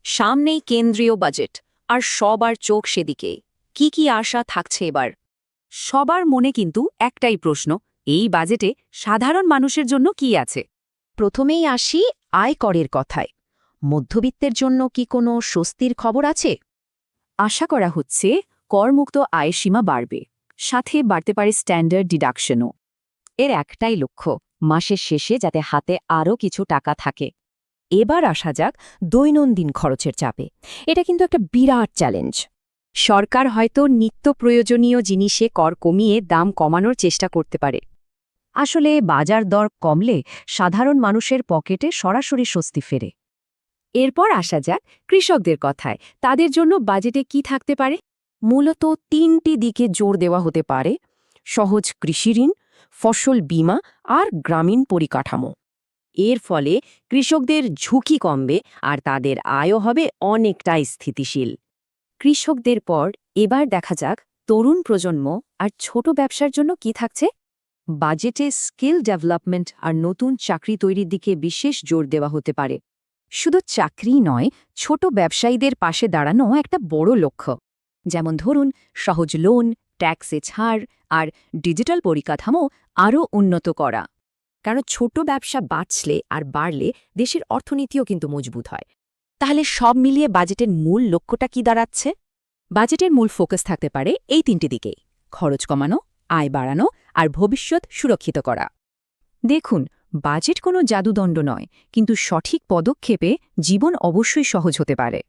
সামনেই কেন্দ্রীয় বাজেট, আর সবার চোখ সেদিকে। কি আশা থাকছে এবার? সবার মনে কিন্তু একটাই প্রশ্ন, এই বাজেটে সাধারণ মানুষের জন্য কি আছে? প্রথমেই আসি আয়করের কথায়। মধ্যবিত্তের জন্য কি কোনো স্বস্তির খবর আছে? আশা করা হচ্ছে করমুক্ত আয় সীমা বাড়বে, সাথে বাড়তে পারে স্ট্যান্ডার্ড ডিডাকশনও। এর একটাই লক্ষ্য, মাসের শেষে যাতে হাতে আরও কিছু টাকা থাকে। এবার আসা যাক দৈনন্দিন খরচের চাপে। এটা কিন্তু একটা বিরাট চ্যালেঞ্জ। সরকার হয়তো নিত্য প্রয়োজনীয় জিনিসে কর কমিয়ে দাম কমানোর চেষ্টা করতে পারে। আসলে বাজার দর কমলে সাধারণ মানুষের পকেটে সরাসরি স্বস্তি ফেরে। এরপর আসা যাক কৃষকদের কথায়, তাদের জন্য বাজেটে কি থাকতে পারে? মূলত তিনটি দিকে জোর দেওয়া হতে পারে: সহজ কৃষিঋণ, ফসল বীমা আর গ্রামীণ পরিকাঠামো। এর ফলে কৃষকদের ঝুঁকি কমবে আর তাদের আয়ও হবে অনেকটাই স্থিতিশীল। কৃষকদের পর এবার দেখা যাক তরুণ প্রজন্ম আর ছোট ব্যবসার জন্য কি থাকছে। বাজেটে স্কিল ডেভেলপমেন্ট আর নতুন চাকরি তৈরির দিকে বিশেষ জোর দেওয়া হতে পারে। শুধু চাকরি নয়, ছোট ব্যবসায়ীদের পাশে দাঁড়ানো একটা বড় লক্ষ্য। যেমন ধরুন, সহজ লোন, ট্যাক্সে ছাড় আর ডিজিটাল পরিকাঠামো আরও উন্নত করা। কারণ ছোট ব্যবসা বাঁচলে আর বাড়লে দেশের অর্থনীতিও কিন্তু মজবুত হয়। তাহলে সব মিলিয়ে বাজেটের মূল লক্ষ্যটা কি দাঁড়াচ্ছে? বাজেটের মূল ফোকাস থাকতে পারে এই তিনটি দিকেই: খরচ কমানো, আয় বাড়ানো আর ভবিষ্যৎ সুরক্ষিত করা। দেখুন, বাজেট কোনো জাদুদণ্ড নয়, কিন্তু সঠিক পদক্ষেপে জীবন অবশ্যই সহজ হতে পারে।